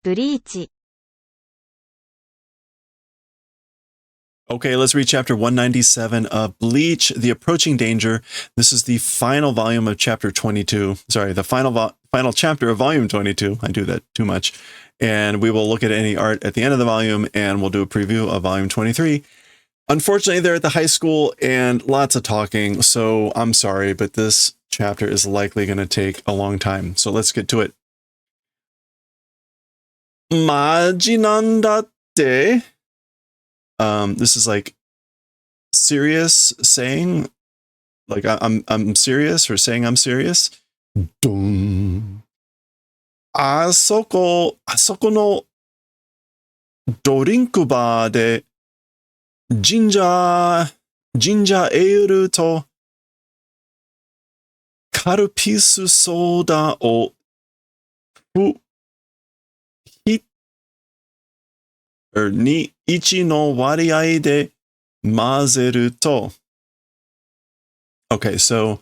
ブリーチ Okay, let's read chapter 197 of Bleach, The Approaching Danger. This is the final volume of chapter 22. Sorry, the final chapter of volume 22. I do that too much. And we will look at any art at the end of the volume, and we'll do a preview of volume 23. Unfortunately, they're at the high school and lots of talking, so I'm sorry, but this chapter is likely going to take a long time. So let's get to it. Maji nandatte. This is like serious saying, like I'm serious, or saying I'm serious. Dun. あそこのドリンクバーでジンジャーエールとカルピスソーダを1の割合で混ぜると。Okay, so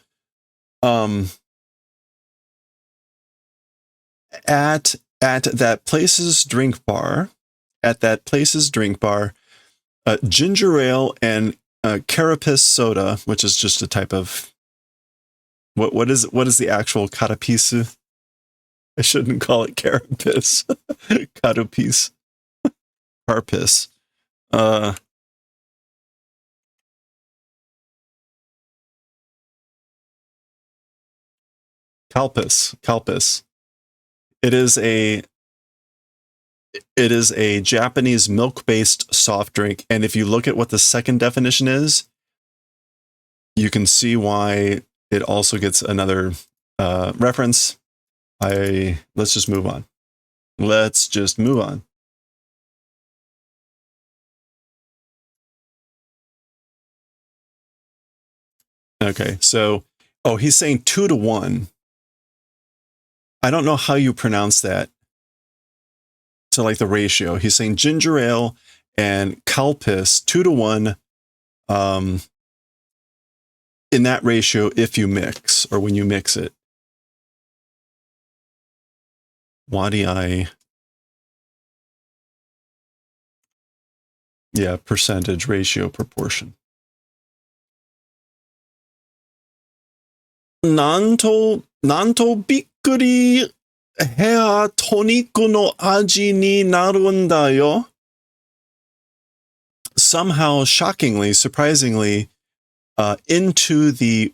at that place's drink bar, ginger ale and carapace soda, which is just a type of what is the actual carapace? I shouldn't call it carapace. Carapace. Carpus. Calpis. It is a Japanese milk-based soft drink, and if you look at what the second definition is, you can see why it also gets another reference. Let's just move on. Okay, so, he's saying 2 to 1. I don't know how you pronounce that. So like the ratio. He's saying ginger ale and calpis 2 to 1 in that ratio if you mix, or when you mix it. Wadi-I. Yeah, percentage, ratio, proportion. なんとびっくりヘアトニックの味になるんだよ. Somehow, shockingly, surprisingly, into the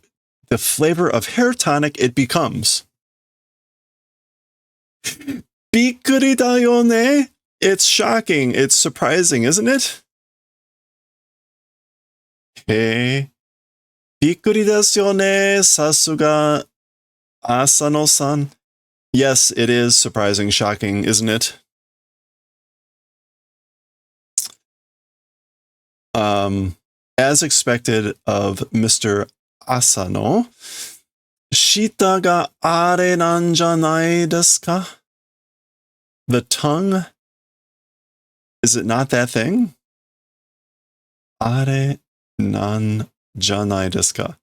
flavor of hair tonic it becomes. びっくりだよね. It's shocking. It's surprising, isn't it? Hey. びっくりですよね. さすが Asano-san. Yes, it is surprising, shocking, isn't it? As expected of Mr. Asano, 舌があれなんじゃないですか? The tongue, is it not that thing? あれなんじゃないですか?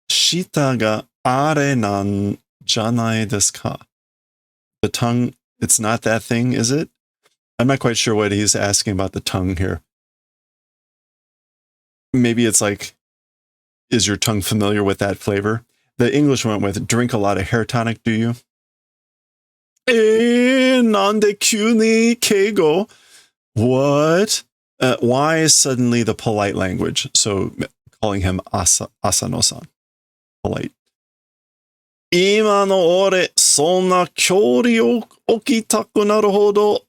Shita ga are nan janai desu ka? The tongue, it's not that thing, is it? I'm not quite sure what he's asking about the tongue here. Maybe it's like, is your tongue familiar with that flavor? The English went with, drink a lot of hair tonic, do you? Nande kyuni keigo? What? Why suddenly the polite language? So calling him Asano-san. Polite. 今の俺、そんな距離を置きたくなるほど、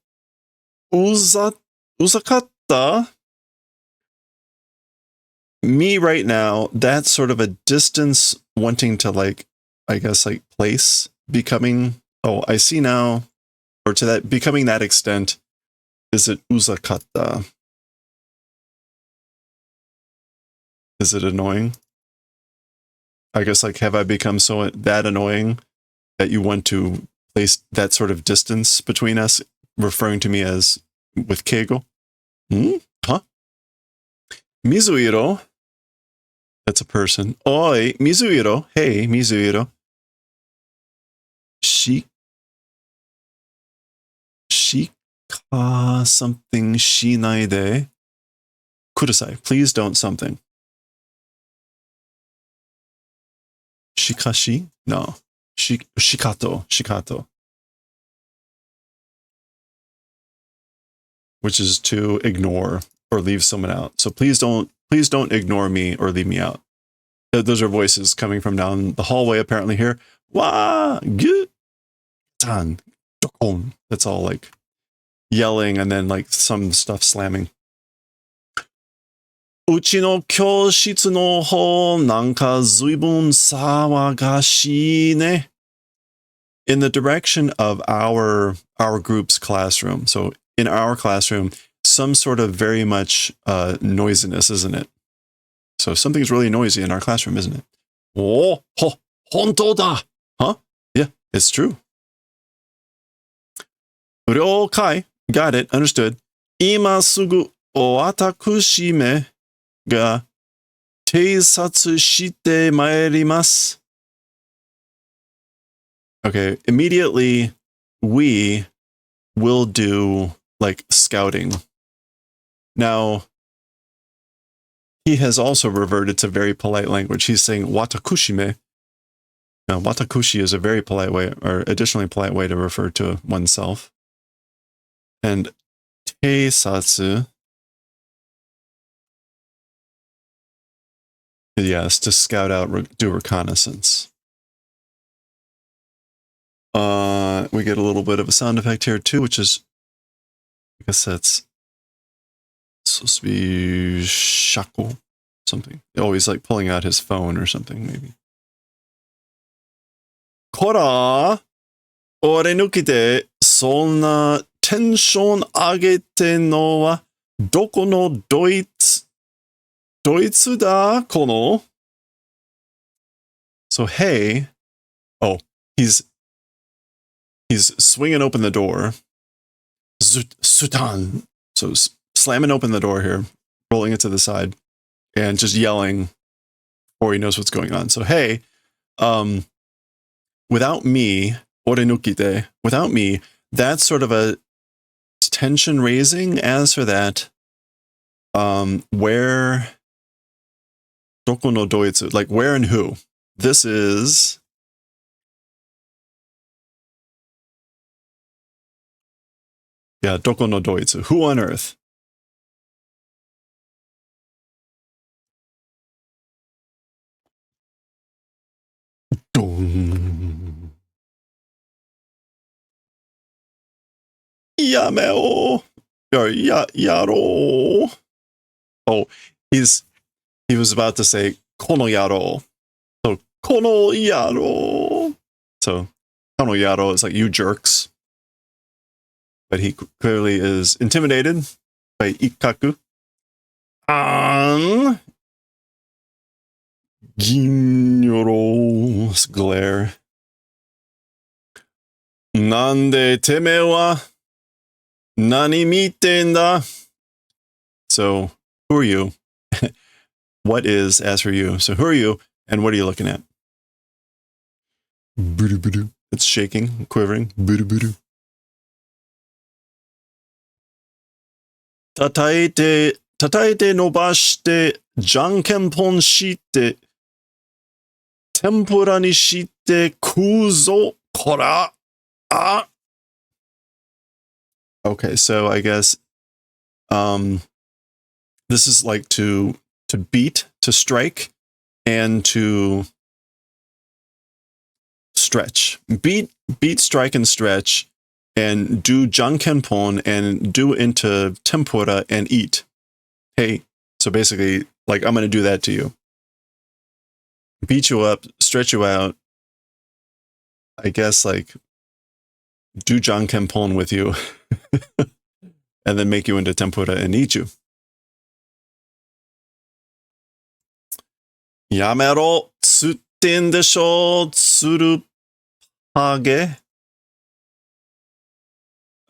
うざかった? Me right now, that's sort of a distance wanting to like, I guess like place, becoming, I see now, or to that, becoming that extent, is it uzakatta? Is it annoying? I guess like, have I become so that annoying that you want to place that sort of distance between us, referring to me as with Keigo? Huh? Mizuhiro. That's a person. Oi, Mizuhiro. Hey, Mizuhiro. something shinai de kudasai. Please don't something. Shikashi? No. Shikato. Which is to ignore or leave someone out. So please don't ignore me or leave me out. Those are voices coming from down the hallway apparently here. Wa gu tan dokon. That's all like yelling and then like some stuff slamming. Uchi no kyoushitsu no ho nanka zuibun sawagashi ne. In the direction of our group's classroom. So in our classroom, some sort of very much noisiness, isn't it? So something's really noisy in our classroom, isn't it? Oh, hontou da! Huh? Yeah, it's true. Ryoukai, got it, understood. Ima sugu watakushi me ga teisatsu shite maerimasu. Okay, immediately we will do like scouting. Now, he has also reverted to very polite language. He's saying watakushime. Now, watakushi is a very polite way, or additionally polite way to refer to oneself. And teisatsu, yes, to scout out, do reconnaissance. We get a little bit of a sound effect here too, which is, I guess that's supposed to be shaku, something. Oh, he's like pulling out his phone or something, maybe. Kora, ore nuki de sonna tension agete no wa doko no doitsu da kono? So hey, oh, he's swinging open the door. Sutan. So slamming open the door here, rolling it to the side, and just yelling before he knows what's going on. So, hey, without me, orenukite, without me, that's sort of a tension raising. As for that, where, doko no doitsu, like where and who. This is... Yeah, doko no doitsu. Who on earth? Yameo. Or yaro. Oh, he was about to say kono yaro. So kono yaro. So kono yaro is like you jerks. But he clearly is intimidated by Ikkaku. Ginyoro's glare. Nande teme wa nani miten da? So, who are you? What is, as for you? So, who are you, and what are you looking at? Budu. It's shaking, quivering. Budu. Tataete nobashite, jankenpon shite, tempura ni shite, kuzo kora. Ah. Okay, so I guess this is like to beat, to strike, and to stretch. Beat, strike, and stretch, and do jankenpon and do into tempura and eat. Hey, so basically, like, I'm going to do that to you. Beat you up, stretch you out. I guess, like, do jankenpon with you. And then make you into tempura and eat you. Yamero tsutten desho tsurupage.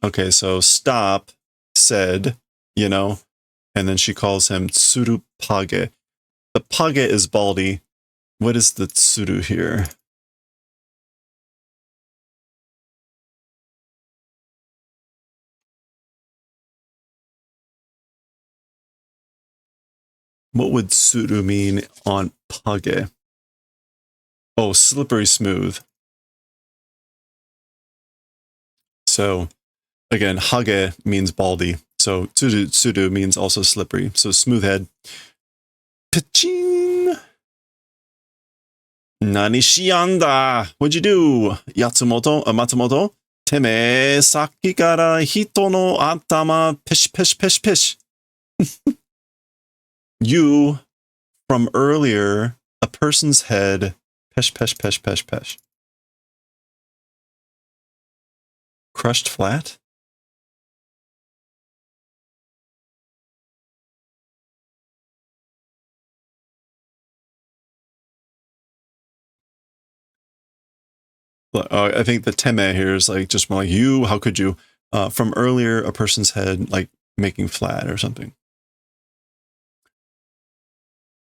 Okay, so stop, said, you know, and then she calls him tsurupage. The page is baldy. What is the tsuru here? What would suru mean on page? Oh, slippery smooth. So again, hage means baldy. So tsuru means also slippery. So smooth head. Pichin. Nani shianda? What'd you do? Matsumoto. Teme saki kara hito no atama pish. You, from earlier, a person's head, pesh. Crushed flat? I think the teme here is like just more like you, how could you? From earlier, a person's head, like making flat or something.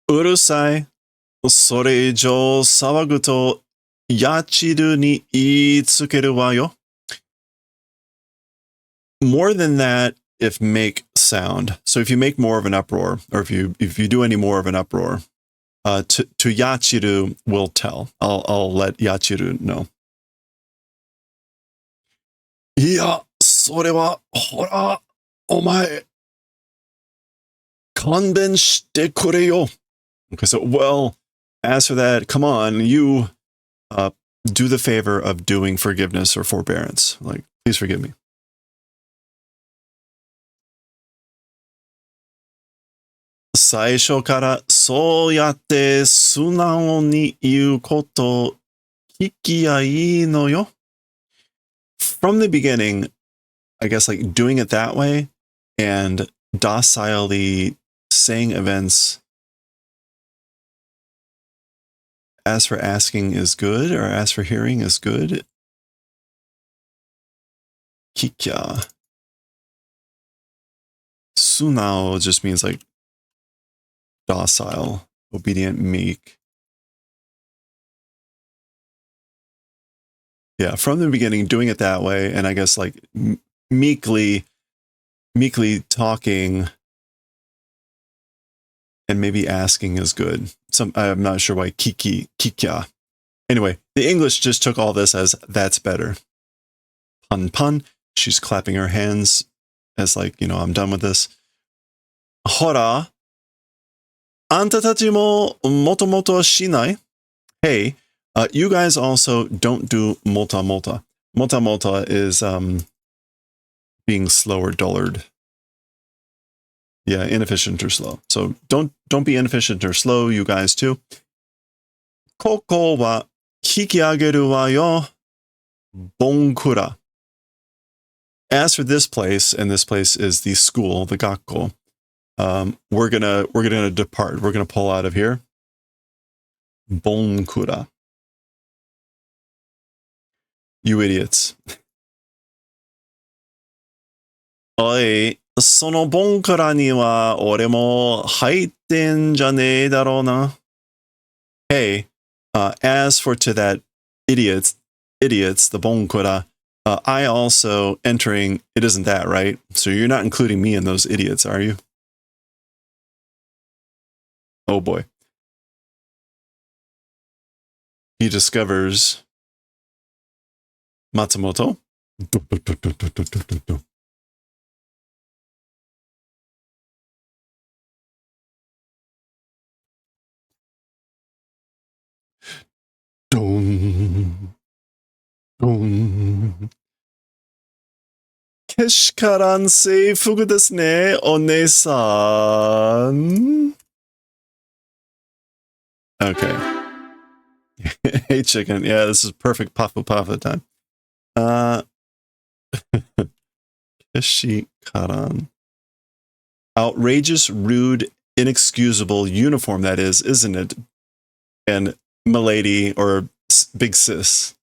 Urusai, sore ijou sawagu to yachiru ni iitsukeru wa yo. More than that, if make sound. So if you make more of an uproar, or if you do any more of an uproar, to yachiru will tell. I'll let yachiru know. いや、それは、ほら、お前、勘弁してくれよ. Okay, so, well, as for that, come on, you do the favor of doing forgiveness or forbearance. Like, please forgive me. 最初からそうやって素直に言うこと聞きやいいのよ. From the beginning, I guess like doing it that way and docilely saying events as for asking is good or as for hearing is good. Kikya. Sunao just means like docile, obedient, meek. Yeah, from the beginning, doing it that way, and I guess like meekly talking and maybe asking is good. I'm not sure why kikya. Anyway, the English just took all this as that's better. Pun. She's clapping her hands as like, I'm done with this. Hora. Anta tachi mo moto shinai. Hey, you guys also don't do mota. Mota is being slow or dullard. Yeah, inefficient or slow. So don't be inefficient or slow, you guys too. Koko wa kikiageru wa yo bonkura. As for this place, and this place is the school, the gakko, we're gonna depart. We're gonna pull out of here. Bonkura. You idiots. Oi, そのボンクラには俺も入ってんじゃねえだろうな. Hey, as for to that idiots, the bonkura, I also entering, it isn't that, right? So you're not including me in those idiots, are you? Oh boy. He discovers Matsumoto. Keshikaran seifugu desu ne, one-san. Okay. Hey, chicken. Yeah, this is perfect pafu time. Keshikaran. Outrageous, rude, inexcusable uniform, that is, isn't it? And milady or big sis.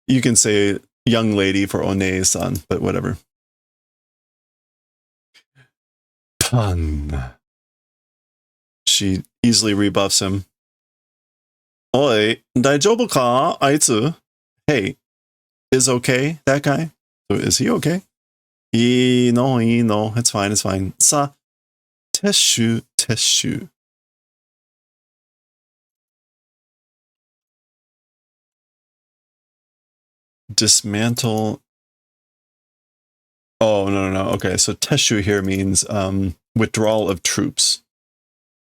You can say young lady for one-san, but whatever. Pun. She easily rebuffs him. Oi, daijoubu ka, aitsu? Hey, is okay, that guy? So is he okay? No, it's fine. Sa, Teshu, teshu. Dismantle. Oh, no. Okay, so teshu here means withdrawal of troops.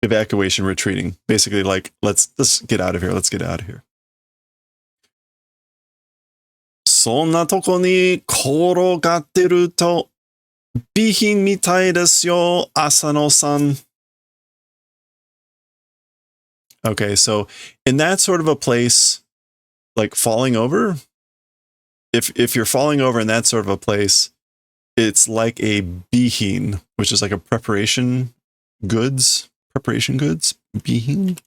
Evacuation, retreating. Basically, like, let's get out of here. Let's get out of here. そんなとこに転がってると、備品みたいですよ、浅野さん。Okay, so in that sort of a place, like falling over, if you're falling over in that sort of a place, it's like a bihin, which is like a preparation goods. Bihin.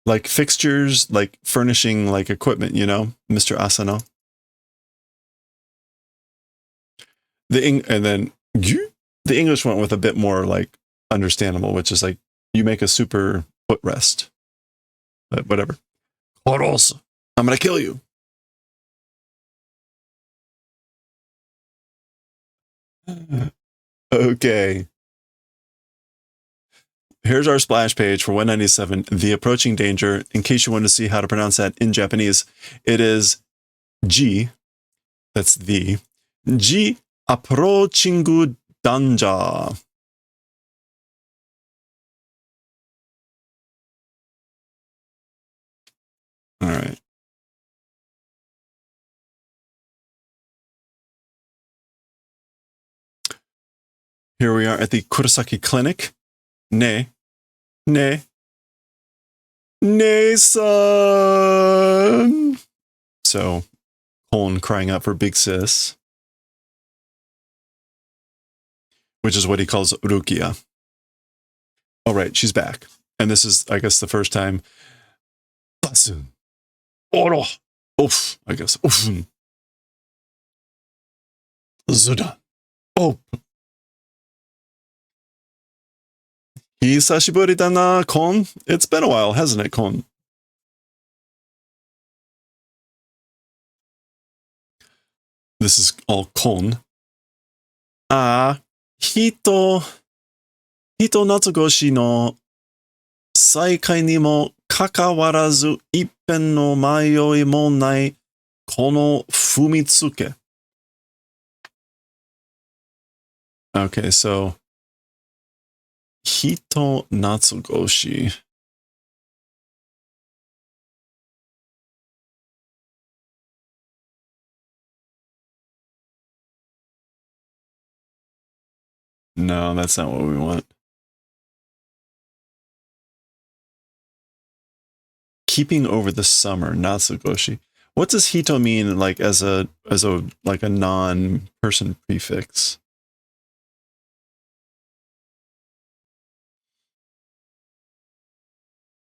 Like fixtures, like furnishing, like equipment, you know, Mr. Asano. And then the English went with a bit more like understandable, which is like you make a super footrest. But whatever. Horos, I'm gonna kill you. Okay. Here's our splash page for 197, The Approaching Danger. In case you want to see how to pronounce that in Japanese, it is G, that's the, G Approaching Danger. All right. Here we are at the Kurosaki Clinic. Nay, son. So, Kon crying out for big sis, which is what he calls Rukia. All right, she's back. And this is, I guess, the first time. Basun. Oro. Oof, I guess. Oof. Zudan. Oh. Hisashiburi da na, Kon. It's been a while, hasn't it, Kon? This is all Kon. Hito natsugoshi no saikai ni mo kakawarazu ippen no mayoi mo nai kono fumitsuke. Okay, so Hito natsugoshi. No, that's not what we want. Keeping over the summer, natsugoshi. What does hito mean, like as a like a non-person prefix?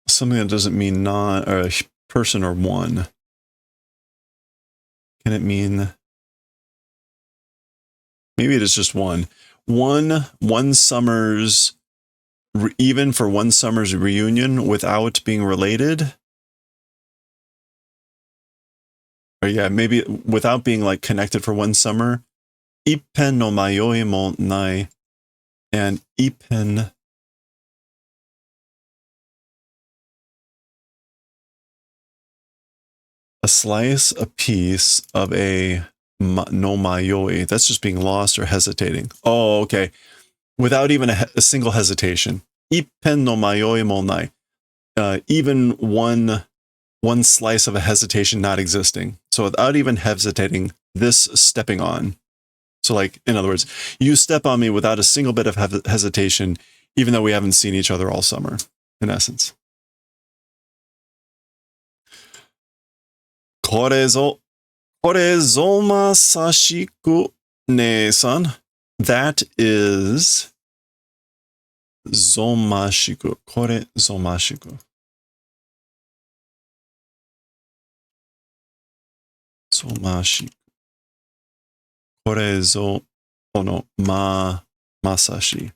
Something that doesn't mean non or a person or one. Can it mean? Maybe it is just one. One summer's, even for one summer's reunion without being related. Or yeah, maybe without being like connected for one summer. Ippen no mayoi mo nai. And ippen. A slice, a piece of a no mayoi. That's just being lost or hesitating. Oh, okay. Without even a single hesitation. Ippen no mayoi mo nai. Even one slice of a hesitation not existing. So without even hesitating, this stepping on. So like, in other words, you step on me without a single bit of hesitation, even though we haven't seen each other all summer, in essence. Korezo masashiku ne-san. That is zomashiku. Kore zomashiku. Zomashiku. Kore zo no masashi.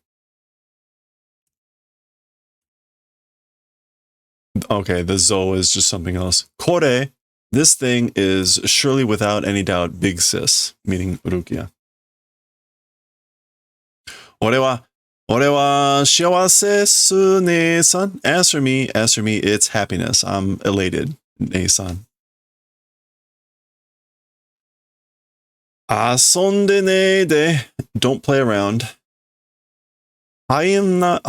Okay, the zo is just something else. Kore, this thing is surely without any doubt big sis, meaning Rukia. 俺は俺は幸せっすね、son. As for me, it's happiness. I'm elated, ね、son. 遊んでねで don't play around. 入んな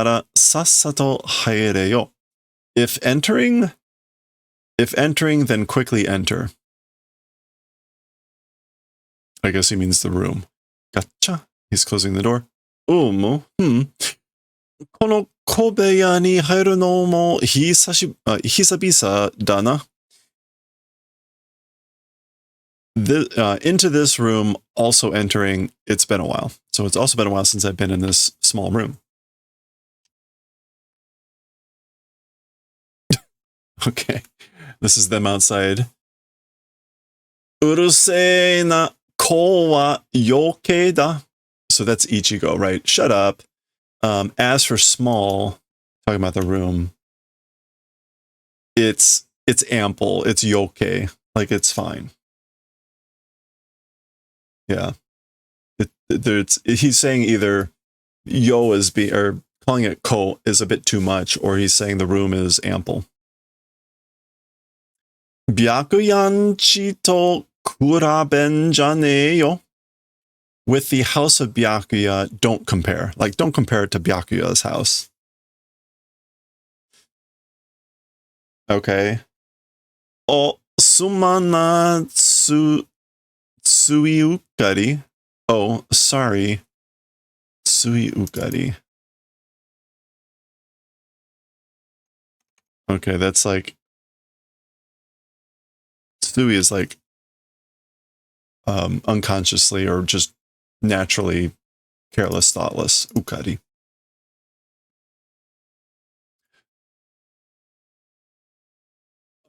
らさっさと入れよ. If entering, then quickly enter. I guess he means the room. Gotcha. He's closing the door. この小部屋に入るのも久々だな. Into this room, also entering, it's been a while. So it's also been a while since I've been in this small room. Okay, this is them outside. うるせえな子は余計だ. So that's Ichigo, right? Shut up. As for small, talking about the room, it's ample. It's yoke. Like, it's fine. Yeah. He's saying either yo is or calling it ko is a bit too much, or he's saying the room is ample. Byakuyan to kuraben janeyo. With the house of Byakuya, don't compare. Like, don't compare it to Byakuya's house. Okay. O sumana tsuiukari. Oh, sorry. Tsuiukari. Okay, that's like... Tsui is like... unconsciously or just naturally careless, thoughtless. Ukari.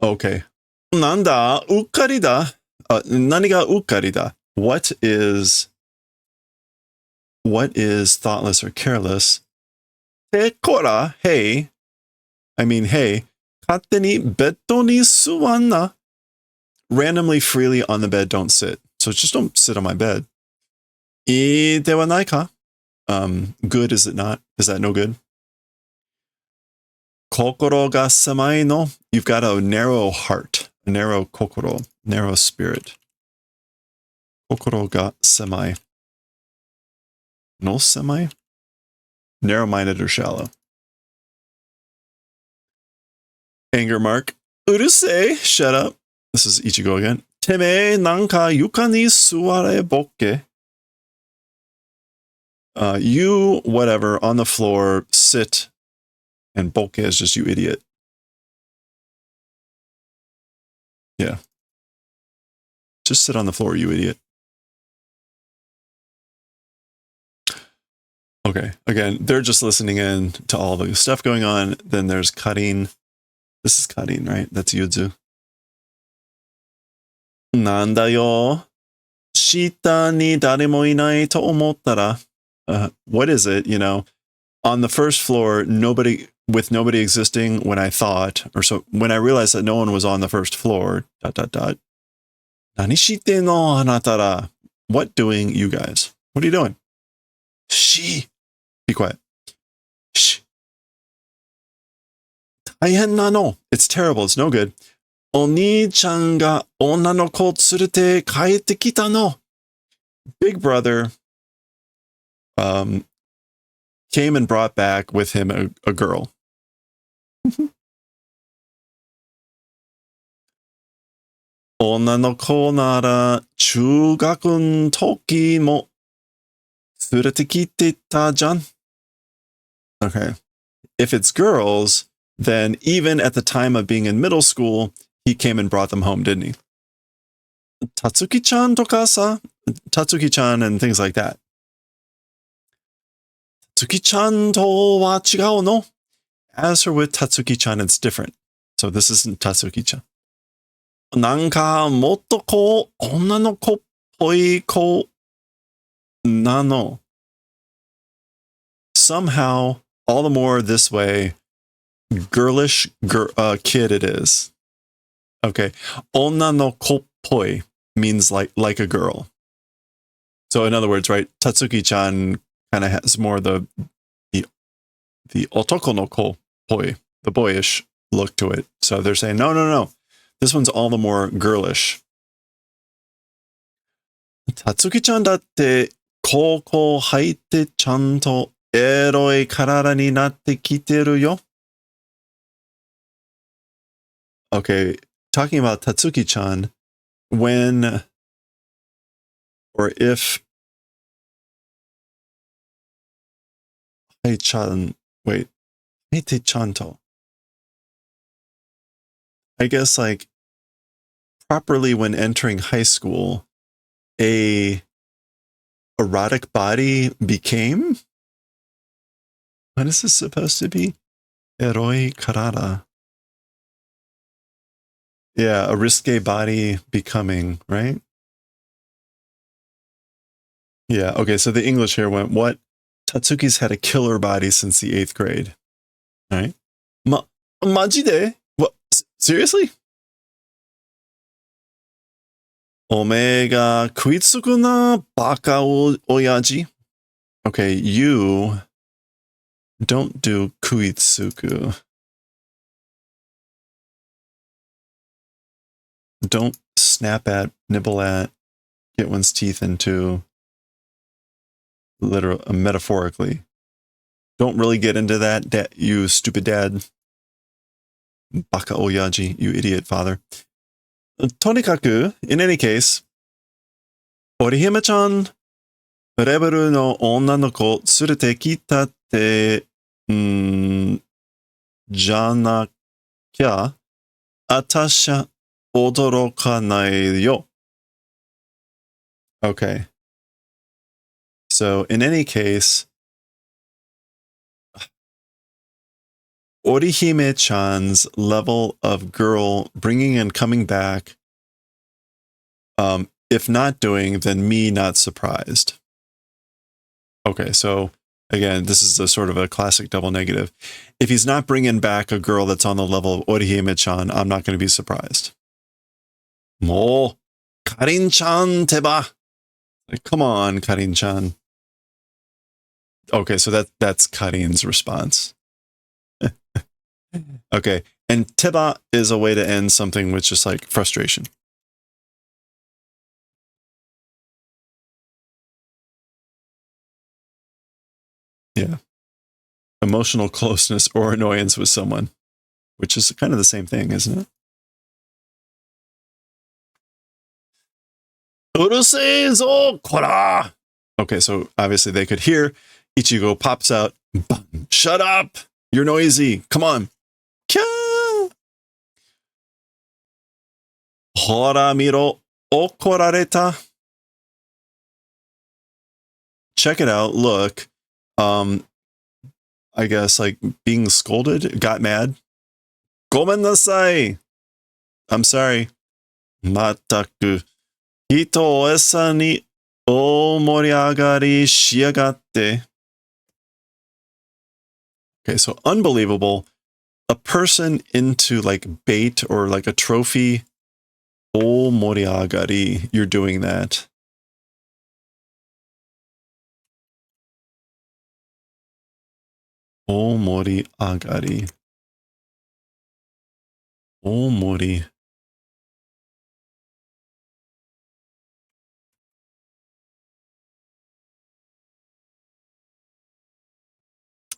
Okay. Nanda ukari da. Nani ga ukari da? What is thoughtless or careless? Te kora, hey. I mean, hey. Katte ni betto ni suwanna. Randomly, freely on the bed, don't sit. So just don't sit on my bed. I dewa nai ka? Good, is it not? Is that no good? Kokoro ga samai no. You've got a narrow heart. A narrow kokoro. Narrow spirit. Kokoro ga samai. No semi? Narrow-minded or shallow. Anger mark. Urusei, shut up. This is Ichigo again. Teme nanka yuka ni suware bokke. You, whatever, on the floor, sit. And bokke is just you idiot. Yeah. Just sit on the floor, you idiot. Okay, again, they're just listening in to all the stuff going on. Then there's Karin. This is Karin, right? That's Yuzu. Nanda yo. Shita ni daremo inai to omottara. What is it, you know? On the first floor, nobody existing when I thought, or so when I realized that no one was on the first floor, ... Nani shite no hanatara. What doing, you guys? What are you doing? She. Be quiet. Shh. Taihen nano. It's terrible. It's no good. Oni-chan ga onna no ko tsurete kaete kita no. Big brother came and brought back with him a girl. Onna no ko nara chūgaku toki mo tsurete kite ta jan. Okay. If it's girls, then even at the time of being in middle school, he came and brought them home, didn't he? Tatsuki-chan tokasa? Tatsuki-chan and things like that. Tatsuki-chan to wa chigao no? As for with Tatsuki-chan, it's different. So this isn't Tatsuki-chan. Nanka motto ko onna no ko poi ko nano. Somehow, all the more this way, girlish kid it is. Okay. Onna no koppoi means like a girl. So in other words, right, Tatsuki-chan kind of has more the otoko no ko poi, the boyish look to it. So they're saying, no. This one's all the more girlish. Tatsuki-chan datte koukou haite chanto eroi karara ni natte kiteru yo. Okay, talking about Tatsuki-chan, when or if Haite-chan, wait, Haite-chanto. I guess like properly when entering high school, a erotic body became? What is this supposed to be? Eroi karara. Yeah, a risque body becoming, right? Yeah, okay, so the English here went, what? Tatsuki's had a killer body since the 8th grade. All right. Majide? What? Seriously? Omega kuitsuku na baka oyaji? Okay, you don't do kuitsuku. Don't snap at, nibble at, get one's teeth into, literally, metaphorically. Don't really get into that, you stupid dad. Baka oyaji, you idiot father. Tonikaku, in any case, Orihime-chan, rebelu no onna no ko tsurete kita te, janakya, atasha odorokanai yo. Okay. So, in any case, Orihime-chan's level of girl bringing and coming back, if not doing, then me not surprised. Okay, so again, this is a sort of a classic double negative. If he's not bringing back a girl that's on the level of Orihime-chan, I'm not going to be surprised. Mo, Karin-chan teba. Like, come on, Karin-chan. Okay, so that's Karin's response. Okay, and teba is a way to end something with just like frustration. Yeah. Emotional closeness or annoyance with someone, which is kind of the same thing, isn't it? Urusei zo, kora! Okay, so obviously they could hear. Ichigo pops out. Bam, shut up! You're noisy. Come on. Kya! Hora miro, okorareta. Check it out. Look. I guess like being scolded, got mad. Gomen nasai. I'm sorry. Mataku. Hito o esa ni o moriagari shiagatte. Okay, so unbelievable. A person into like bait or like a trophy. O moriagari. You're doing that. O moriagari. O mori.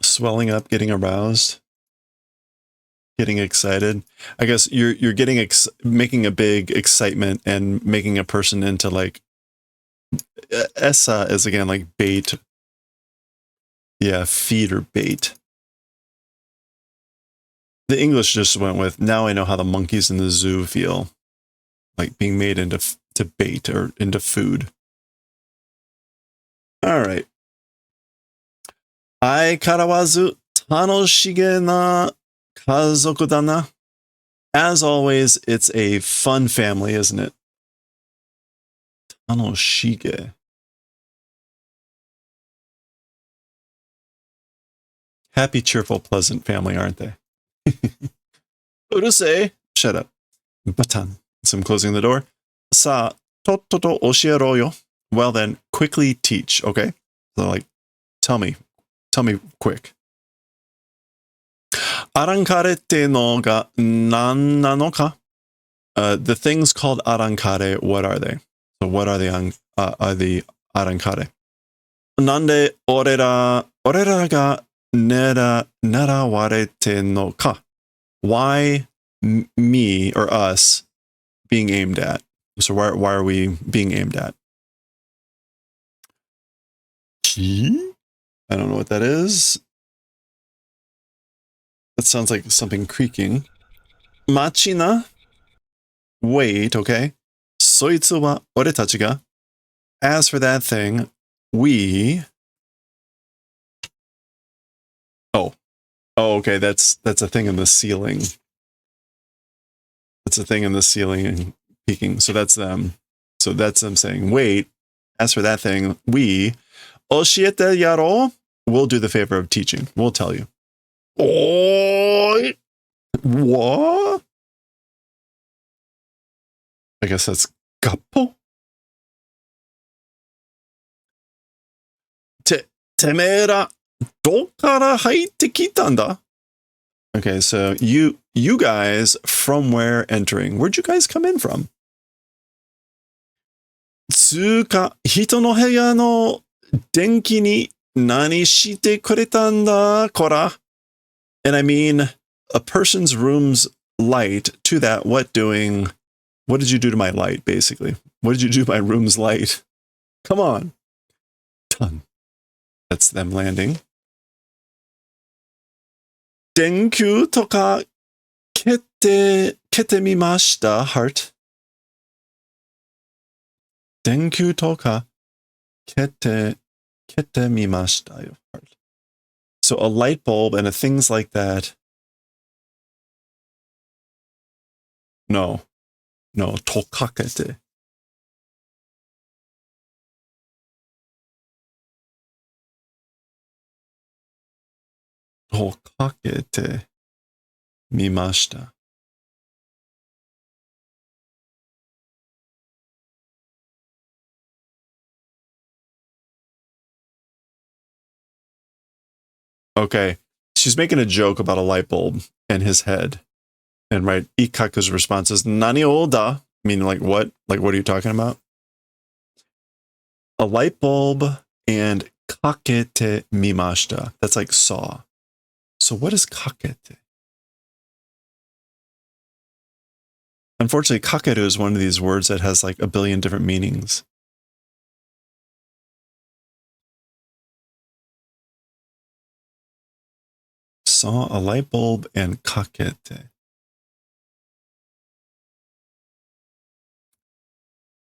Swelling up, getting aroused, getting excited. I guess you're getting making a big excitement and making a person into like essa is again like bait. Yeah, feed or bait. The English just went with, now I know how the monkeys in the zoo feel, like being made into to bait or into food. All right. Ai karawazu tanoshige na kazoku dana. As always, it's a fun family, isn't it? Tanoshige. Happy, cheerful, pleasant family, aren't they? Urusei. Shut up. Batan. So I'm closing the door. Sa, tottoto oshiero yo. Well then, quickly teach, okay? So like, Tell me quick. Arankare te no ga nan nano ka? The things called arankare, what are they? So what are the arankare? Nande orera ga nerawarete no ka? Why me or us being aimed at? So why are we being aimed at? I don't know what that is. That sounds like something creaking. Machina. Wait, okay. Soitsu wa oretachi ga. As for that thing, we. Oh, okay. That's a thing in the ceiling. That's a thing in the ceiling and peeking. So that's them. So that's them saying, wait. As for that thing, we. Oshiete yaro. We'll do the favor of teaching. We'll tell you. Oh, what? I guess that's gappo. Temera dokara haite kitanda. Okay, so you guys from where entering? Where'd you guys come in from? Tsuka hito no heya no denki ni nani shite kuretanda kora? And I mean, a person's room's light to that, what did you do to my light, basically? What did you do to my room's light? Come on. Done. That's them landing. Denkyu toka kete mimashita, heart. Denkyu toka kete mimashita, heart. So a light bulb and things like that. No, tokakete. Tokakete mimashita. Okay, she's making a joke about a light bulb and his head. And right, Ikaku's response is, Nani oda? Meaning like what? Like what are you talking about? A light bulb and kakete mimashita. That's like saw. So what is kakete? Unfortunately, kakeru is one of these words that has like a billion different meanings. Saw a light bulb and kakete.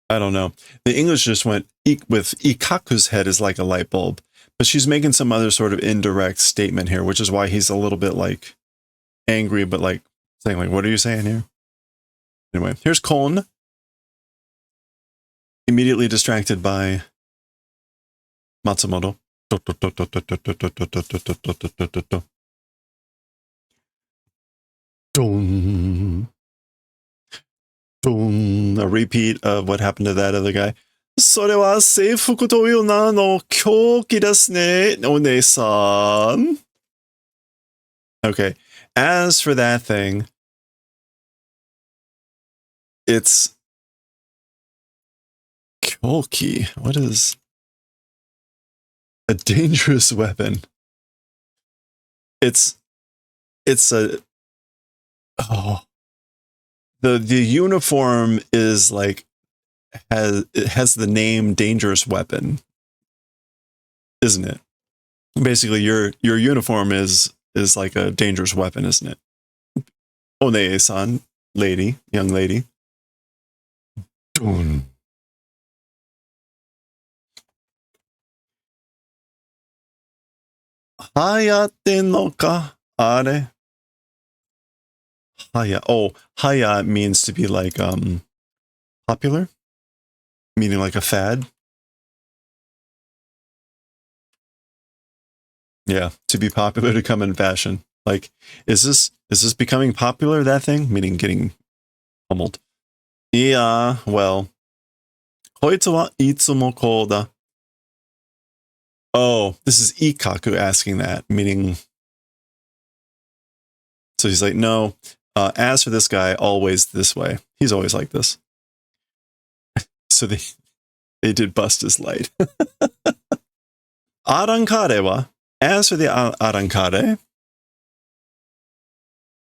I don't know. The English just went with Ikaku's head is like a light bulb, but she's making some other sort of indirect statement here, which is why he's a little bit like angry, but like saying like, what are you saying here? Anyway, here's Kon. Immediately distracted by Matsumoto. Dun. Dun. A repeat of what happened to that other guy. それは制服という名の狂気ですね、お姉さん. Okay. As for that thing, it's kyoki. What is a dangerous weapon? It's a the uniform is like it has the name dangerous weapon, isn't it? Basically your uniform is like a dangerous weapon, isn't it? One-san, lady, young lady. Dun. Hayatte no ka are? Haya. Oh, haya means to be like popular, meaning like a fad. Yeah, to be popular, to come in fashion. Like, is this becoming popular, that thing? Meaning getting pummeled. Yeah, well. Koitsu wa itsumo kou da. Oh, this is Ikaku asking that, meaning... So he's like, no, as for this guy, always this way. He's always like this. So they did bust his light. Arankare wa, as for the Arankare...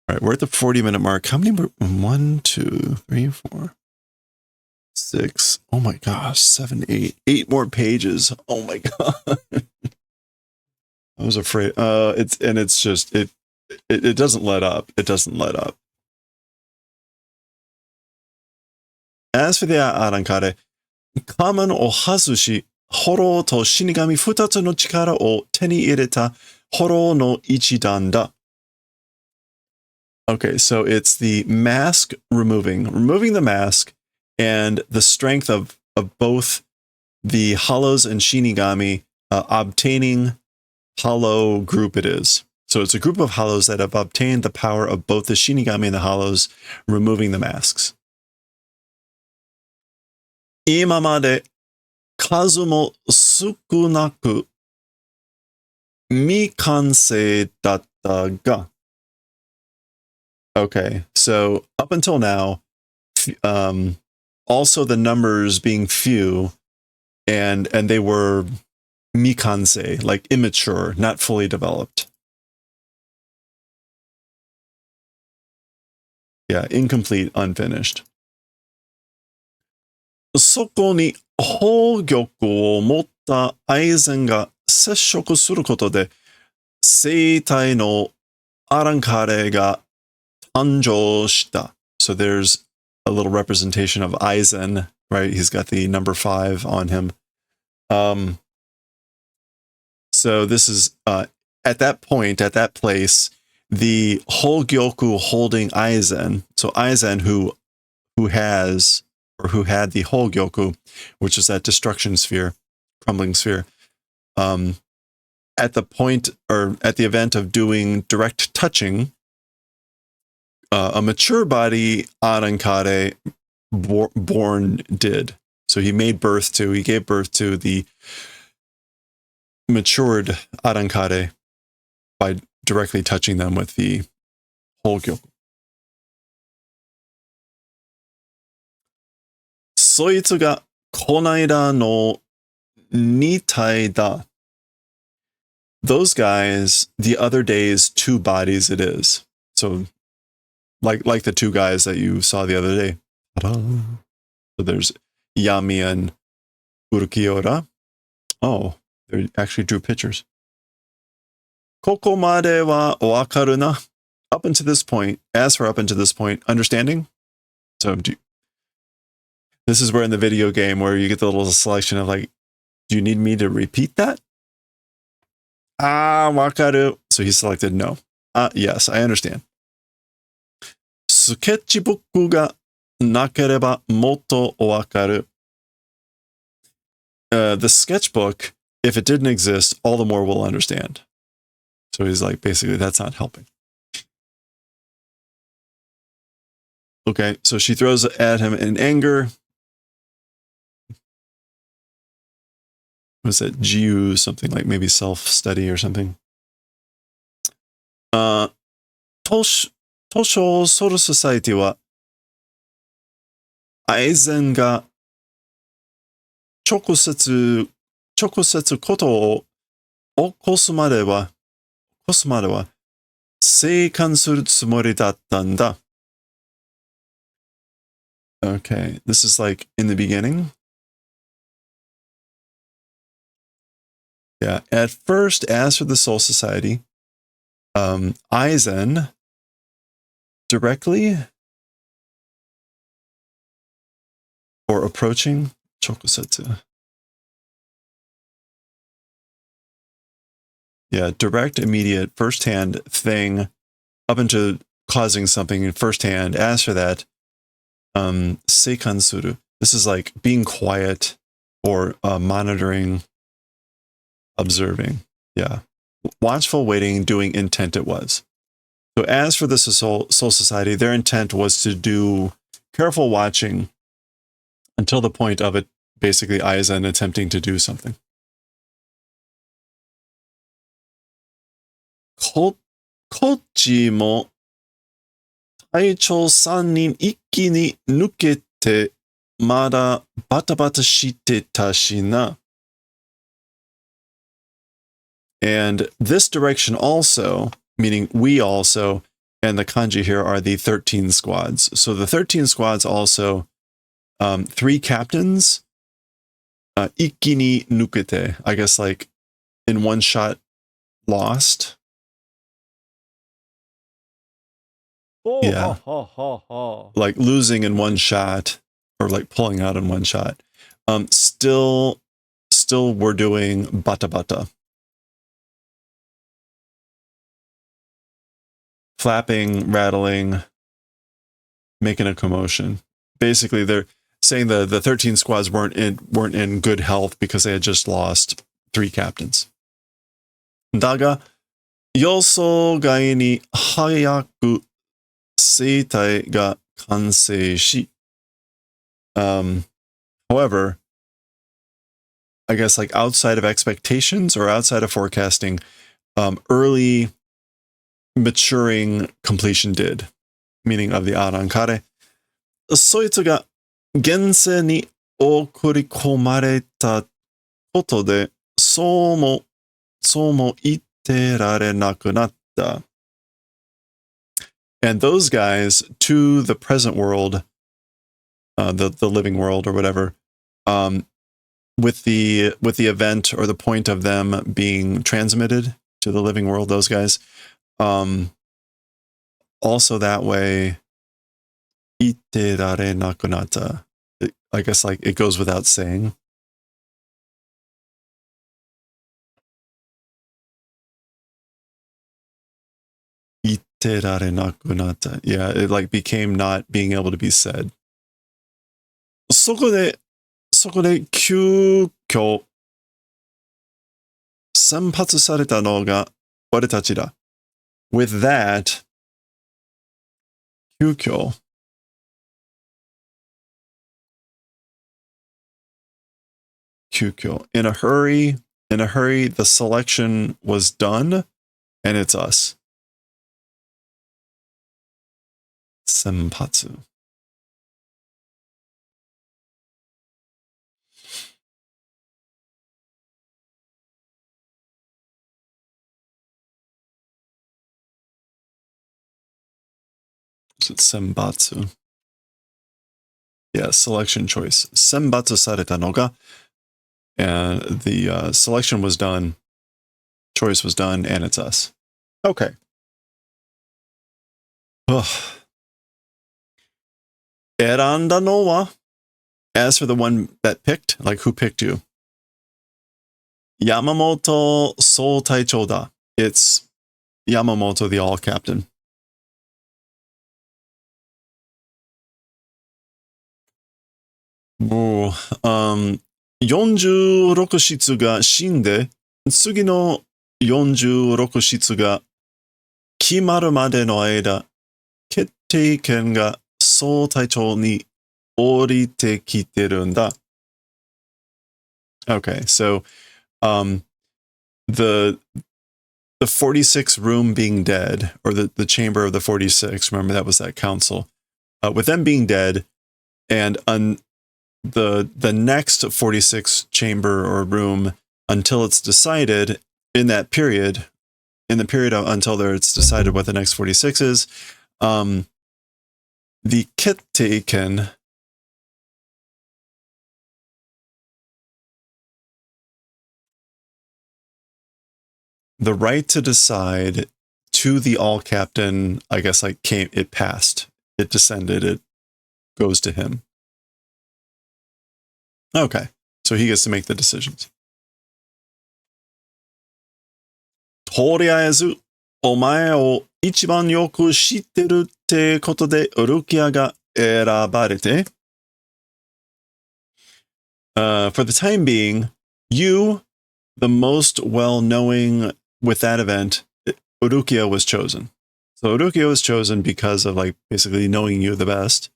All right, we're at the 40-minute mark. How many more? 1, 2, 3, 4, 6. Oh my gosh, 7, 8. 8 more pages. Oh my god. I was afraid. It's just it doesn't let up. It doesn't let up. As for the Arankare, kaman o hazushi, horo to shinigami futatsu no chikara o te ni ireta horo no ichidan da. Okay, so it's the mask removing the mask, and the strength of both the hollows and Shinigami obtaining hollow group it is. So it's a group of hollows that have obtained the power of both the Shinigami and the hollows, removing the masks. Imamade kazu mo sukunaku mikansei datta ga. Okay, so up until now, also the numbers being few, and they were mikanse, like immature, not fully developed. Yeah, incomplete, unfinished. そこに宝玉を持った愛禅が接触することで、生体のアランカレが Anjoshita. So there's a little representation of Aizen, right? He's got the number 5 on him. So this is at that point, at that place, the Hogyoku holding Aizen. So Aizen, who has or who had the Hogyoku, which is that destruction sphere, crumbling sphere. At the point or at the event of doing direct touching, a mature body Arankare born did. So he gave birth to the matured Arankare by directly touching them with the Hogyoku. Soitsu ga konaida no nitai da. Those guys, the other day's 2 bodies it is. So like the 2 guys that you saw the other day. So there's Yami and Urukiora. Oh, they actually drew pictures. Koko made wa wakaru na. Up until this point, as for up until this point, understanding? So this is where in the video game where you get the little selection of like, do you need me to repeat that? Wakaru. So he selected no. Yes, I understand. Sketchbook ga nakereba motto wakaru. The sketchbook, if it didn't exist, all the more we'll understand. So he's like, basically, that's not helping. Okay, so she throws at him in anger. Was that Jiu, something like maybe self-study or something? Tosho Soul Society wa Aizen ga 直接ことを起こすまでは生還するつもりだったんだ. Okay, this is like in the beginning. Yeah, at first, as for the Soul Society, Aizen directly or approaching Chokusetsu. Yeah, direct, immediate, first-hand thing up into causing something firsthand. As for that, seikansuru. This is like being quiet or monitoring, observing. Yeah. Watchful waiting, doing intent it was. So as for the Soul Society, their intent was to do careful watching until the point of it, basically Aizen attempting to do something. こっちも隊長3人一気に抜けて、まだバタバタしてたしな。And this direction also, meaning we also, and the kanji here are the 13 squads. So the 13 squads also, 3 captains, ikki ni nukete, I guess like in one shot lost. Yeah. Like losing in one shot or like pulling out in one shot. Still we're doing bata bata. Flapping, rattling, making a commotion. Basically, they're saying the 13 squads weren't in good health because they had just lost 3 captains. だが、予想外に早く生態が完成し、however, I guess like outside of expectations or outside of forecasting, early maturing completion did, meaning of the Arankare. そいつが現世に送り込まれたことで、そうも言ってられなくなった。And those guys to the present world, the living world or whatever, with the event or the point of them being transmitted to the living world, those guys, also that way, 言ってられなくなった. I guess like it goes without saying. Yeah, it like became not being able to be said. そこで急遽散発されたのが俺たちだ. With that, 急遽 in a hurry, the selection was done, and it's us. 散発. Is it senbatsu? Yeah, selection choice. 選抜されたのが, and the selection was done, choice was done, and it's us. Okay. Ugh. 選んだのは, as for the one that picked, like who picked you? Yamamoto Soul Taicho da. It's Yamamoto, the all captain. もう、46室が死んで、次の46室が決まるまでの間、決定権が総隊長に降りてきてるんだ。Okay, so the 46 room being dead, or the chamber of the 46, remember that was that council, with them being dead, and the next 46 chamber or room, until it's decided in that period, until it's decided what the next 46 is, the ketteiken, the right to decide to the all captain, I guess like it passed, it descended, it goes to him. Okay, so he gets to make the decisions. とりあえず、お前を一番よく知ってるってことで、ウルキアが選ばれて、for the time being, you, the most well-knowing with that event, Urukia was chosen. So Urukia was chosen because of like basically knowing you the best.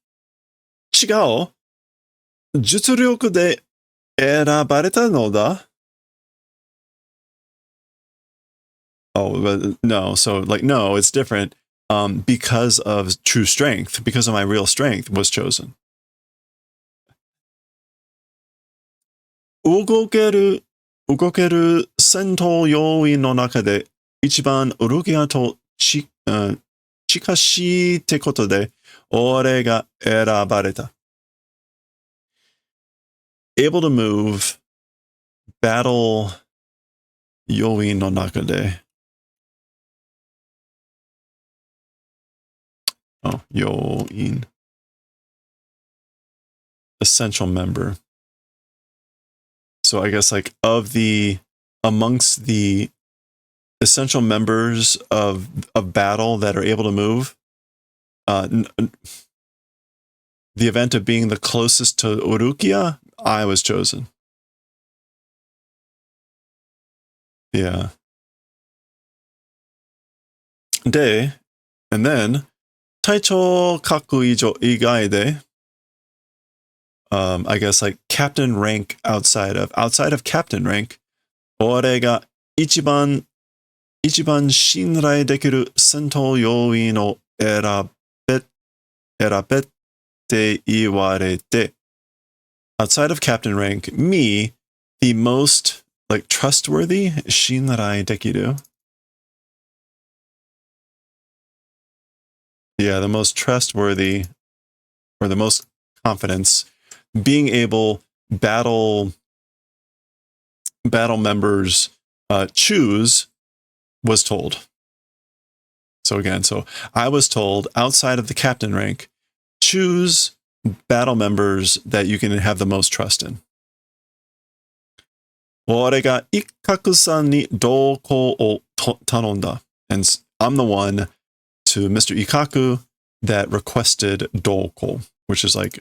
違う。実力で選ばれたのだ。Oh, but no. So like, no, it's different. Because of true strength, because of my real strength was chosen. 動ける戦闘要員の中で一番動きが近しいってことで、俺が選ばれた。able to move battle 要員の中で、要員 essential member. So I guess like amongst the essential members of battle that are able to move, the event of being the closest to Urukia, I was chosen. Yeah. And then, 隊長格以外で, I guess like captain rank outside of captain rank, 俺が一番信頼できる戦闘要員を選べって言われて, outside of captain rank, me, the most like trustworthy, 信頼できる. Yeah, the most trustworthy, or the most confidence, being able battle members choose was told. So again, I was told outside of the captain rank, choose battle members that you can have the most trust in. 俺が一角さんに同行を頼んだ. And I'm the one to Mr. Ikaku that requested doko, which is like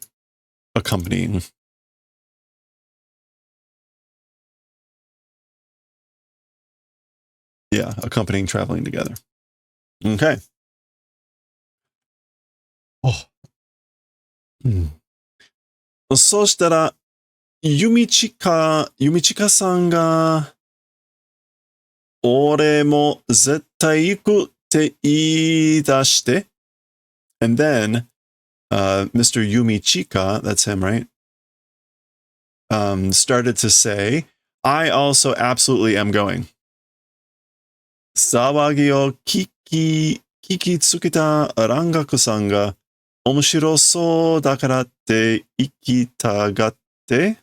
accompanying. Yeah, accompanying, traveling together. Okay. Oh. そうしたら、弓近さんが、俺も絶対行くって言い出して、and then, Mr. Yumichika, that's him, right? Started to say, I also absolutely am going. 騒ぎを聞きつけた蘭学さんが、面白そうだからって行きたがって、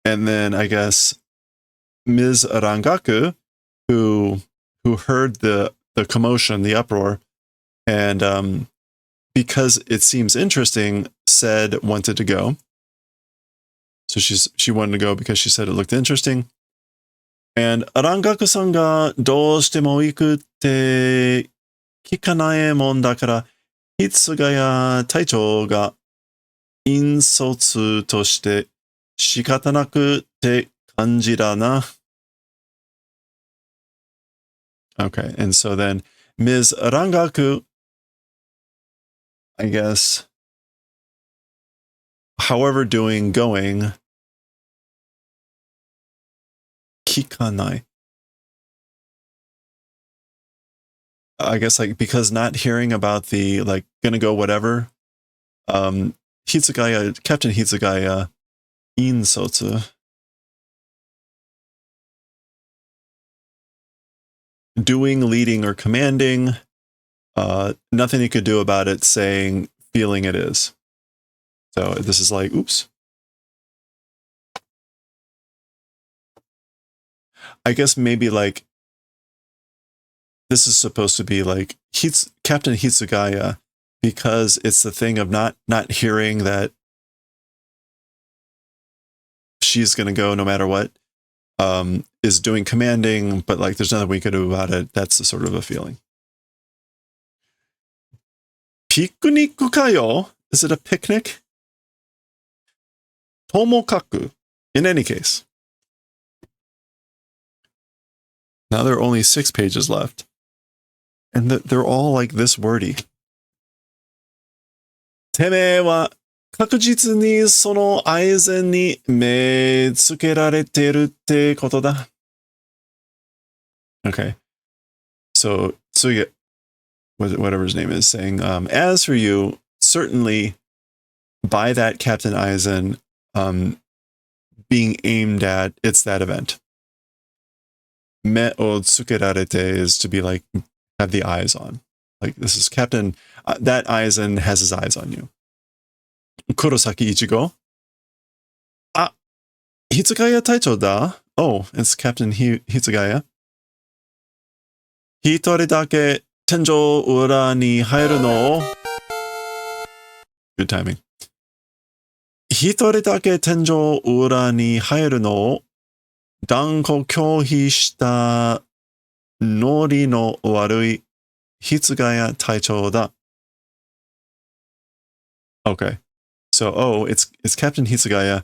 and then I guess Ms. Rangaku, who heard the commotion, the uproar, and because it seems interesting, wanted to go. So she wanted to go because she said it looked interesting. And Rangaku-sanがどうしても行くって聞かないもんだから、hitsu谷隊長が引率として仕方なくって感じだな. Okay, and so then Ms. Rangaku, I guess, however going, kikanai. I guess like because not hearing about the like gonna go whatever, Hitsugaya, Captain Hitsugaya, insotsu. Doing, leading, or commanding, nothing you could do about it, saying, feeling it is. So this is like, oops. I guess maybe like, this is supposed to be like Captain Hitsugaya, because it's the thing of not hearing that she's going to go no matter what, is doing commanding, but like there's nothing we could do about it. That's the sort of a feeling. Picnic kayo? Is it a picnic? Tomokaku. In any case. Now there are only 6 pages left. And they're all like this wordy. てめえは確実にその愛禅に目つけられてるってことだ。Okay. So Tsuya, whatever his name is, saying, as for you, certainly by that Captain Aizen being aimed at, it's that event. Me o tsukerarete is to be like, have the eyes on. Like, this is Captain, that Aizen has his eyes on you. Kurosaki Ichigo. Ah, Hitsugaya Taicho da. Oh, it's Captain Hitsugaya. Hitori dake tenjo ura ni haeru no. Good timing. Hitori dake tenjo ura ni haeru no danko kyohi shita nori no warui Hitsugaya Taicho da. Okay. So, it's Captain Hitsugaya.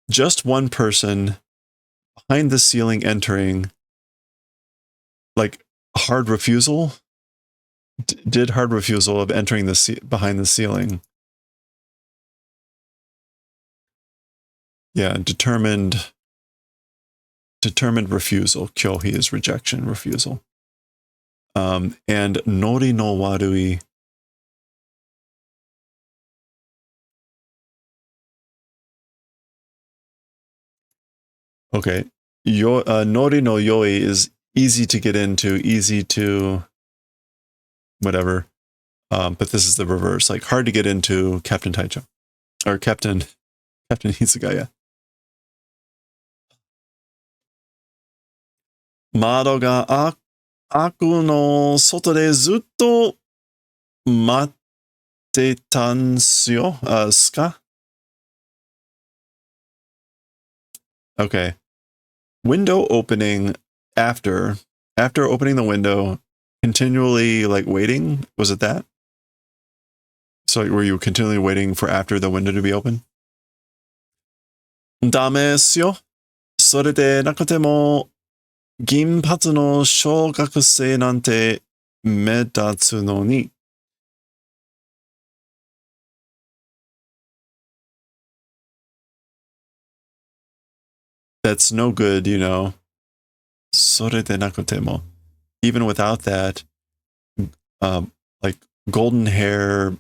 Just one person behind the ceiling entering, like, hard refusal. Did hard refusal of entering behind the ceiling. Yeah, determined refusal. Kyohi is rejection, refusal. And nori no warui. Okay. Nori no yoi is easy to get into, easy to whatever. But this is the reverse, like hard to get into Captain Taicho. Or Captain Hitsugaya. Mado ga aku no soto de zutto matte tansyo ska? Okay. Window opening after opening the window, continually like waiting. Was it that? So were you continually waiting for after the window to be open? Dame syo. Sore de nakate mo ginpatsu no shogakusei nante medatsu no ni. That's no good, you know. Sore de nakate mo. Even without that, like golden hair,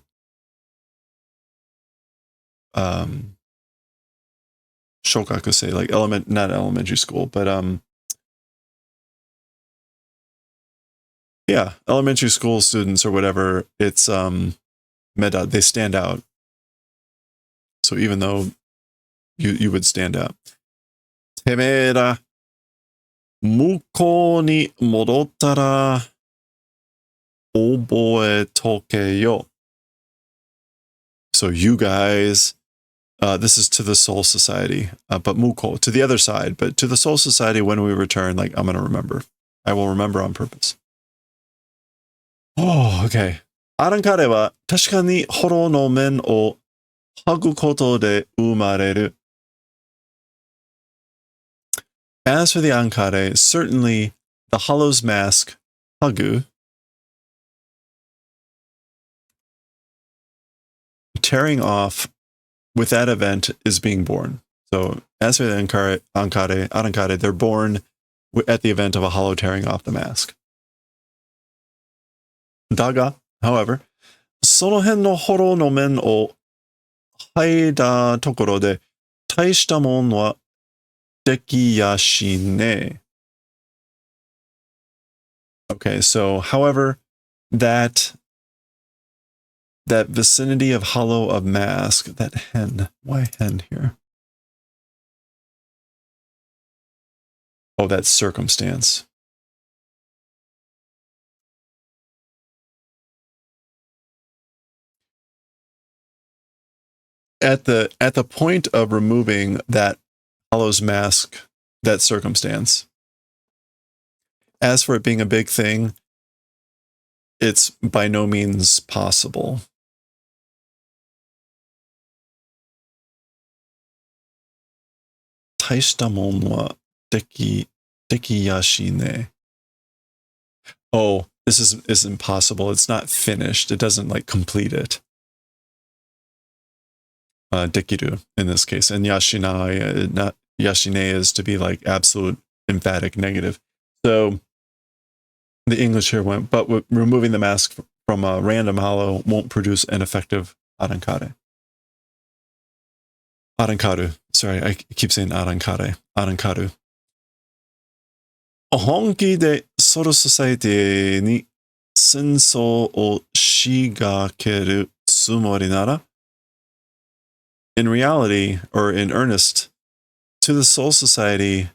shogakusei, like not elementary school, but yeah, elementary school students or whatever, it's meta, they stand out. So even though you would stand out. Temera mukou ni modottara oboe toke yo. So you guys, this is to the Soul Society, but mukou, to the other side, but to the Soul Society when we return, like, I'm going to remember. I will remember on purpose. Oh, okay. Arankare wa tashika ni horo no men o hagu koto de umareru. As for the Ankare, certainly the Hollow's mask, hagu, tearing off with that event is being born. So as for the Arankare, they're born at the event of a Hollow tearing off the mask. Daga, however, その辺のホロの面を剥いだところで大したもんはできやしねえ。Okay, so however, that vicinity of Hollow of Mask, that hen, why hen here? Oh, that circumstance. At the point of removing that Hollow's mask, that circumstance. As for it being a big thing, it's by no means possible. Taishita mon wa dekiyashi ne. Oh, this is impossible. It's not finished. It doesn't like complete it. Dekiru in this case, and yashine is to be like absolute emphatic negative. So the English here went, but removing the mask from a random hollow won't produce an effective arankare. Arankaru. Sorry, I keep saying arankare. Arankaru. 本気でソロソサイティに戦争を仕掛けるつもりなら in reality, or in earnest, to the Soul Society,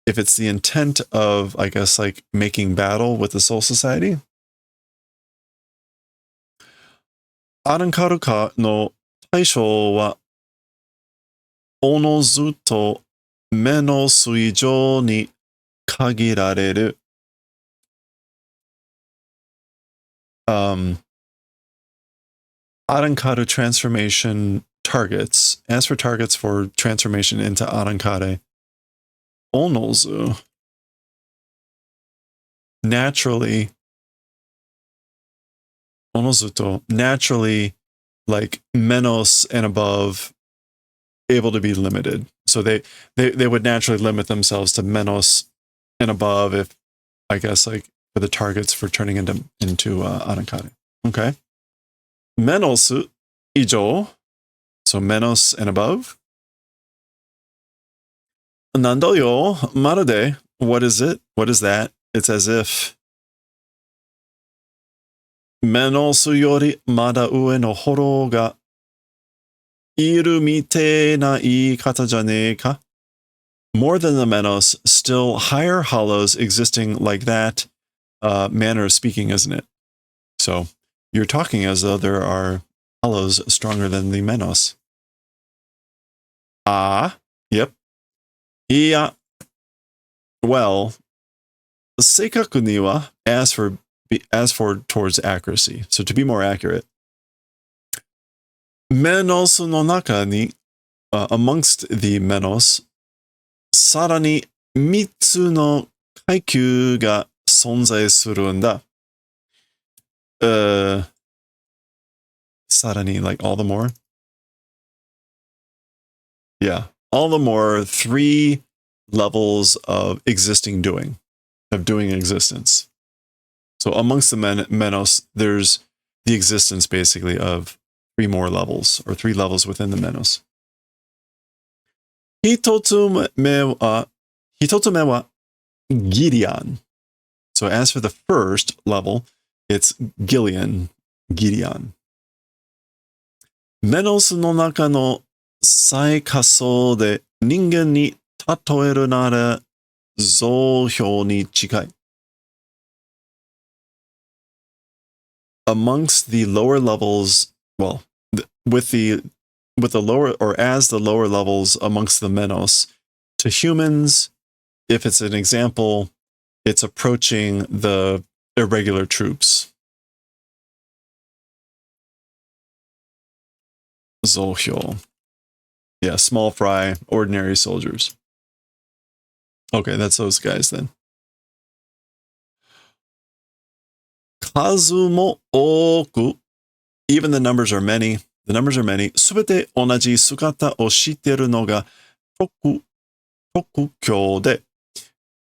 if it's the intent of, I guess, like making battle with the Soul Society, アランカルカの対象はおのずと目の水上に限られる。Arankaru transformation targets. As for targets for transformation into Arankare, onozu naturally, onozuto naturally, like menos and above, able to be limited. So they would naturally limit themselves to menos and above, if I guess like for the targets for turning into Arankare. Okay. Menos ijo, so menos and above. Nando yo marude, what is it? What is that? It's as if menos yori mada ue no horo ga iru mite na iikata ja ne ka? More than the menos, still higher hollows existing like that manner of speaking, isn't it? So you're talking as though there are hollows stronger than the menos. Ah, yep. Iya. Well, seikaku ni wa, as for towards accuracy. So to be more accurate, menos no naka ni, amongst the menos, sarani mitsu no kaikyu ga sonzai suru n da. Sarani, like all the more? Yeah. All the more 3 levels of existing doing, of doing existence. So amongst the menos, there's the existence basically of 3 more levels, or 3 levels within the menos. Hitotsu me wa Gideon. So as for the first level, it's Gideon. Menos no naka no sai kaso de ningen ni tatoeru nara zouhyou ni chikai. Amongst the lower levels, well, with the lower, or as the lower levels amongst the menos, to humans, if it's an example, it's approaching the irregular troops. Zouhyou. Yeah, small fry, ordinary soldiers. Okay, that's those guys then. Kazu mo oku. Even the numbers are many. The numbers are many. Subete onaji sukata o shiteru no ga tokukyou de.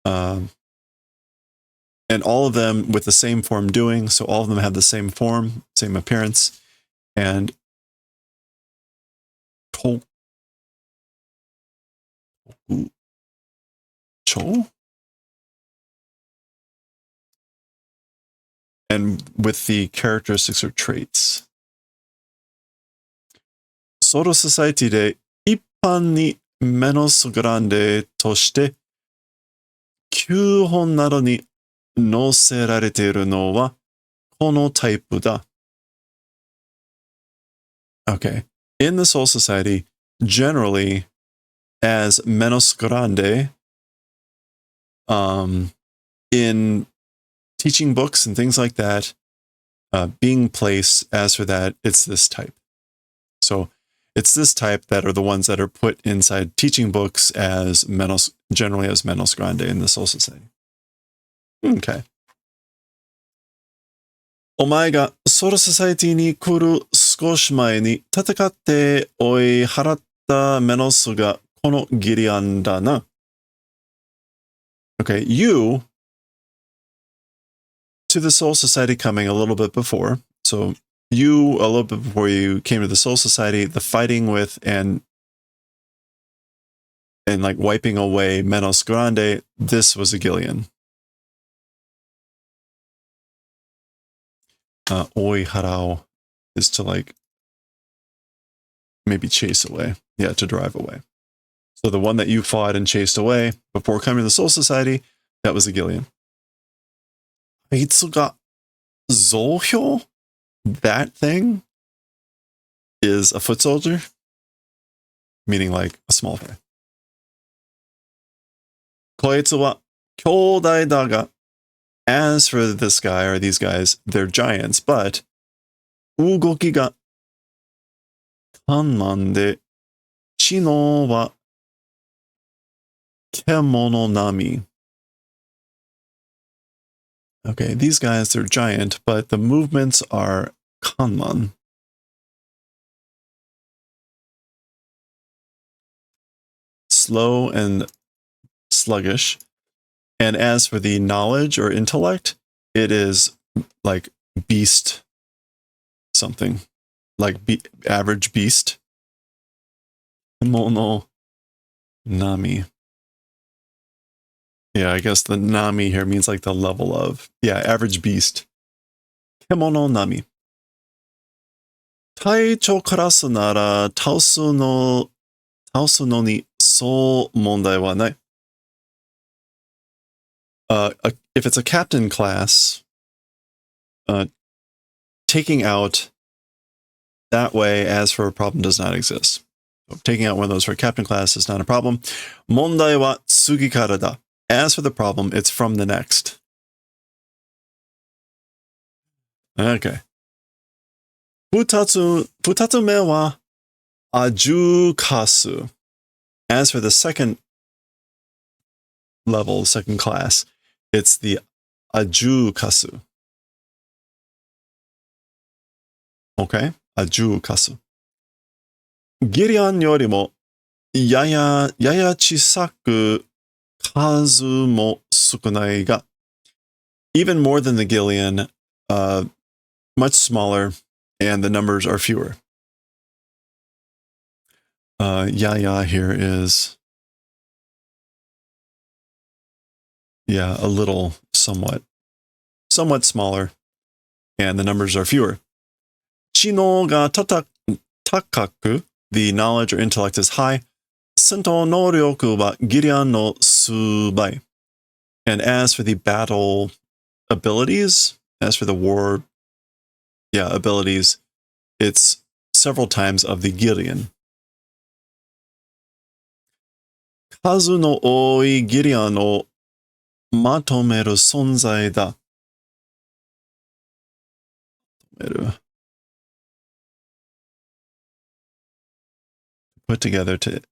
And all of them with the same form doing. So all of them have the same form, same appearance. And Cho? And with the characteristics or traits. Soto Society de ippan ni menos grande toshite 9本などに載せられているのはこのタイプだ。Okay. In the Soul Society, generally, as menos grande, in teaching books and things like that, being placed as for that, it's this type. So it's this type that are the ones that are put inside teaching books as menos, generally as menos grande in the Soul Society. Okay. お前がソロソサイティに来る少し前に戦って追い払ったメノスがこのギリアンだな。Okay, you to the Soul Society coming a little bit before. So you, a little bit before you came to the Soul Society, the fighting with and like wiping away Menos Grande, this was a Gillian. Oi harao is to like maybe chase away. Yeah, to drive away. So the one that you fought and chased away before coming to the Soul Society, that was a Gillian. Itsuga Zouhyo, that thing is a foot soldier, meaning like a small guy. Koitsu wa kyōdai daga. As for this guy or these guys, they're giants, but ugoki ga kanman de chino wa kemono nami. Okay, these guys, they're giant, but the movements are kanman. Slow and sluggish. And as for the knowledge or intellect, it is like beast something. Like average beast. Kemono nami. Yeah, I guess the nami here means like the level of. Yeah, average beast. Kemono nami. Taichou karasu nara taosu no ni sou mondai wa nai. If it's a captain class, taking out that way as for a problem does not exist. So taking out one of those for a captain class is not a problem. Mondai wa tsugi kara da. As for the problem, it's from the next. Okay. Futatsu me wa aju kasu. As for the second level, second class, it's the aju kasu. Okay, aju kasu. Gillian yorimo yaya chisaku kazu mo sukunai ga. Even more than the Gillian, much smaller, and the numbers are fewer. Yaya here is, yeah, a little, somewhat smaller, and the numbers are fewer. Chino ga takaku, the knowledge or intellect is high. Sento no ryoku wa Gillian no subai. And as for the battle abilities, as for the war, abilities, it's several times of the Gillian. Kazu no oi Gillian o matomeru sonzai da. Put together to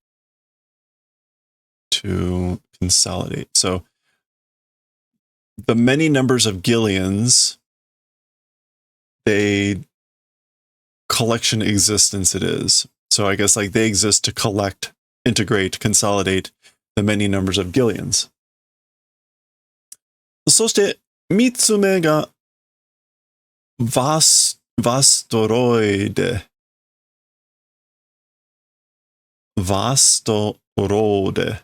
consolidate. So the many numbers of Gillians, they collection existence it is. So I guess like they exist to collect, integrate, consolidate the many numbers of Gillians. そして3つ目がバストロイデ。Vastorode.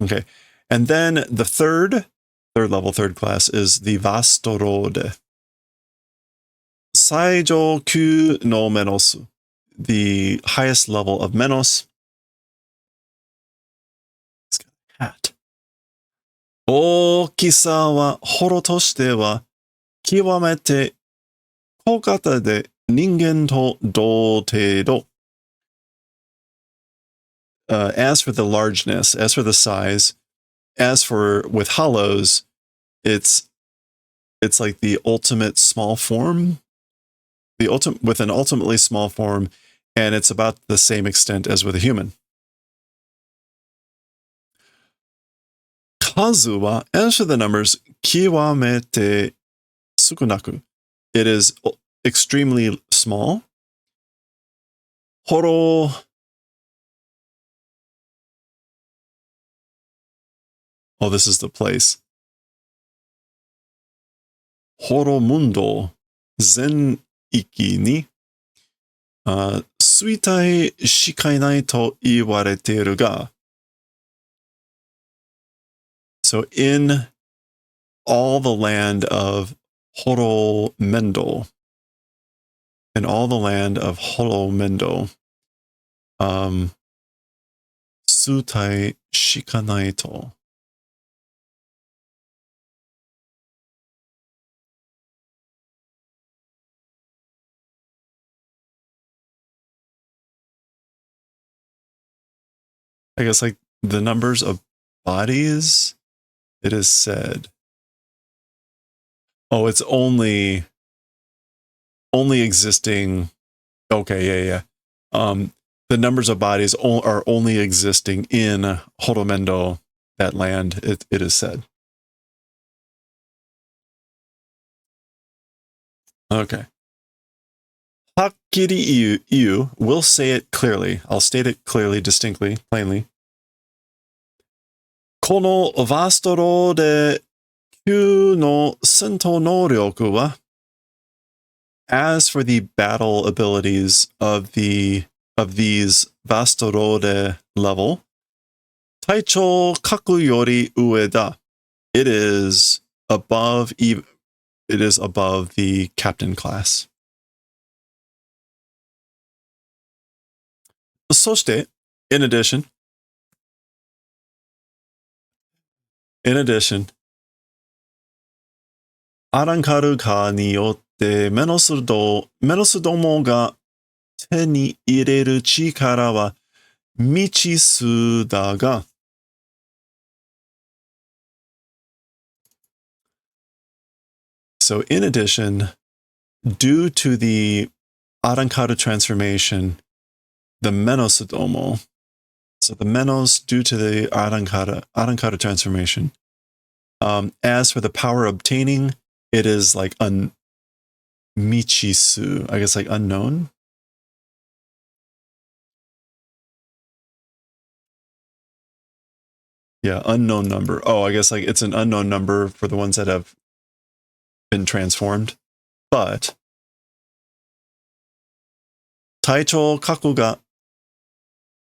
Okay. And then the third level, third class is the Vastorode. Saijo Kyu no Menos. The highest level of Menos. He's got a hat. Okisa wa horo toshite wa kiwamete kokata de ningen to dotedo. As for the largeness, as for the size, as for with hollows, it's like the ultimate small form, with an ultimately small form, and it's about the same extent as with a human. Kazu wa, as for the numbers, kiwamete sukunaku. It is extremely small. Horo Oh, this is the place. Horomundo zen iki ni suitai shikainai to iwareteru ga. So in all the land of Horomendo, sutai shikanai to. I guess like the numbers of bodies, it is said. Oh, it's only existing. Okay, yeah. The numbers of bodies are only existing in Horomendo, that land, it is said. Okay. Hakkiri iu, will say it clearly. I'll state it clearly, distinctly, plainly. Kono vastoro de kyu no sento noryoku wa. As for the battle abilities of these Vastorode level, Taicho Kaku Yori Ueda. It is above the captain class. そして in addition, アランカルカによってメノスどもが手に入れる力は未知数だが、So in addition, due to the Arankara transformation, the Menosudomo, so the Menos due to the Arankara transformation, as for the power obtaining, it is like Michisu, I guess like unknown. Yeah, unknown number. Oh, I guess like it's an unknown number for the ones that have been transformed. But Taicho Kaku ga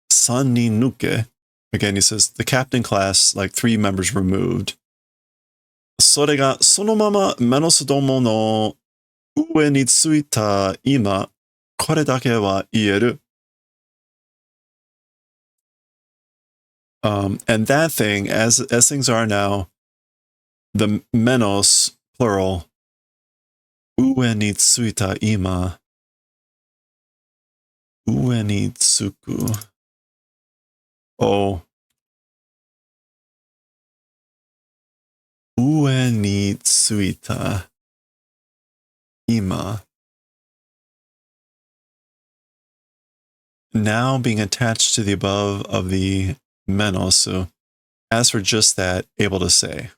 3人抜け. Again, he says the captain class, like 3 members removed. それがそのままメノスどもの上についた今、これだけは言える。And that thing, as things are now, the menos, plural, 上についた今、上につく。Oh. 上についた今. Now being attached to the above of the menos. So as for just that, able to say.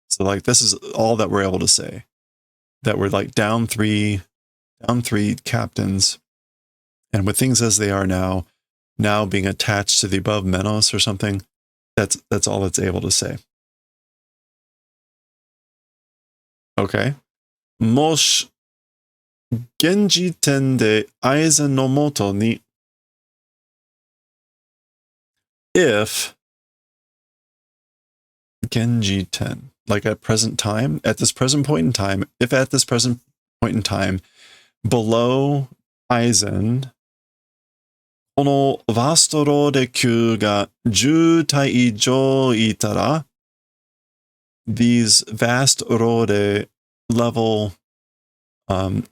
So like this is all that we're able to say. That we're like down three captains. And with things as they are now being attached to the above menos or something, that's all it's able to say. Okay. もし現時点で愛禅のもとに if Genji 10, like at present time, at this present point in time, if at this present point in time, below Aizen, このバストローデ級が10体以上いたら、these vast rode level 10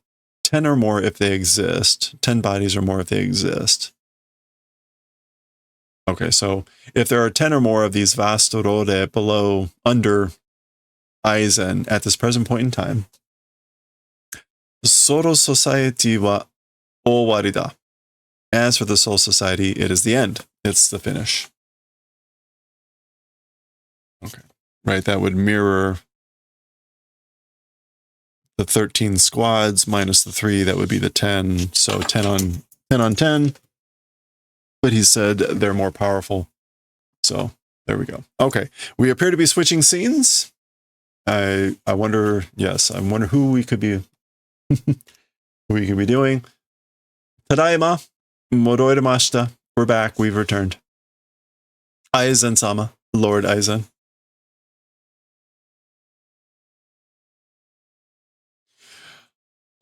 or more if they exist, 10 bodies or more if they exist. Okay, so if there are 10 or more of these vast rode below, under Aizen at this present point in time, Soro Society wa owari da. As for the Soul Society, it is the end. It's the finish. Okay. Right, that would mirror the 13 squads minus the 3, that would be the 10. So 10 on 10. But he said they're more powerful. So There we go. Okay. We appear to be switching scenes. I wonder, yes, I wonder who we could be who we could be doing. Tadaima, mororimashita. We're back. We've returned. Aizen-sama, Lord Aizen.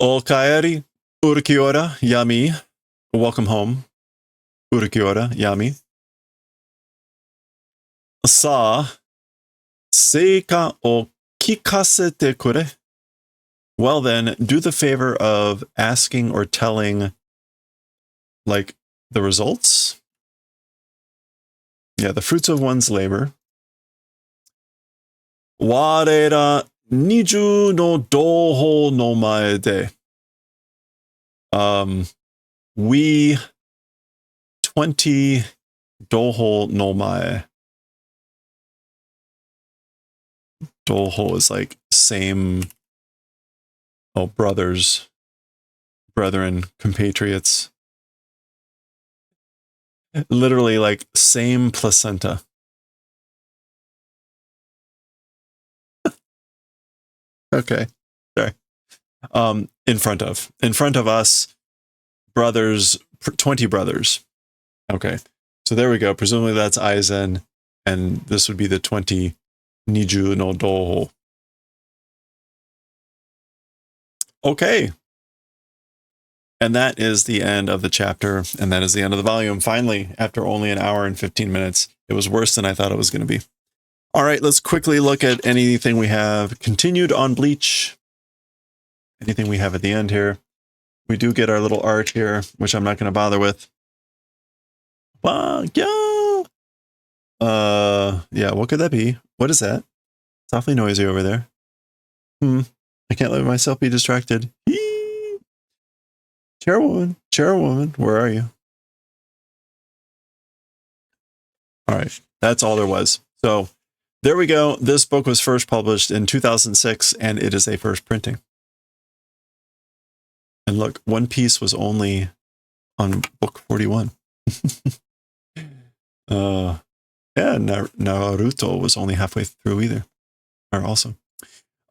Okaeri, Urukiora, Yami. Welcome home. Urukiora, Yami. Sa, seika o kikasete kure. Well then, do the favor of asking or telling, like, the results. Yeah, the fruits of one's labor. Warera niju no doho no mae de. We 20 doho no mae. Doho is like same, brothers, brethren, compatriots. Literally like same placenta. Okay. Sorry. In front of us, brothers, 20 brothers. Okay. So there we go. Presumably that's Aizen, and this would be the 20 Niju no Doho. Okay. And that is the end of the chapter, and that is the end of the volume. Finally, after only an hour and 15 minutes, it was worse than I thought it was going to be. All right, let's quickly look at anything we have continued on Bleach. Anything we have at the end here. We do get our little art here, which I'm not going to bother with. Yeah, what could that be? What is that? It's awfully noisy over there. I can't let myself be distracted. Chairwoman, where are you? All right, that's all there was. So there we go. This book was first published in 2006, and it is a first printing. And look, One Piece was only on book 41. Yeah, Naruto was only halfway through either. Or also.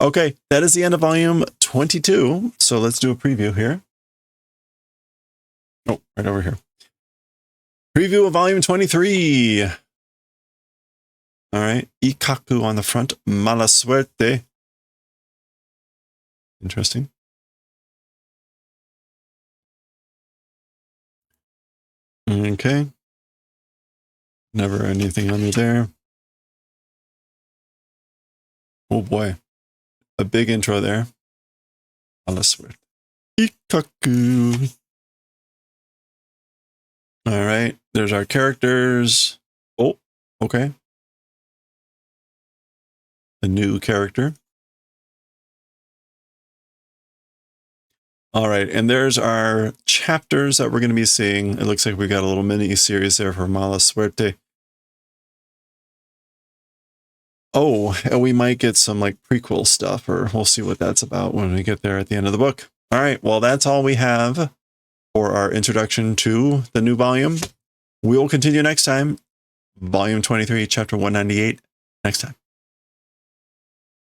Okay, that is the end of volume 22. So let's do a preview here. Oh, right over here. Preview of volume 23. All right. Ikaku on the front. Mala suerte. Interesting. Okay. Never anything under there. Oh boy. A big intro there. Mala suerte. Ikaku. All right. There's our characters. Oh, okay. A new character. All right, and there's our chapters that we're going to be seeing. It looks like we got a little mini series there for Mala Suerte. Oh, and we might get some like prequel stuff, or we'll see what that's about when we get there at the end of the book. All right, well, that's all we have for our introduction to the new volume. We will continue next time. Volume 23, chapter 198, next time.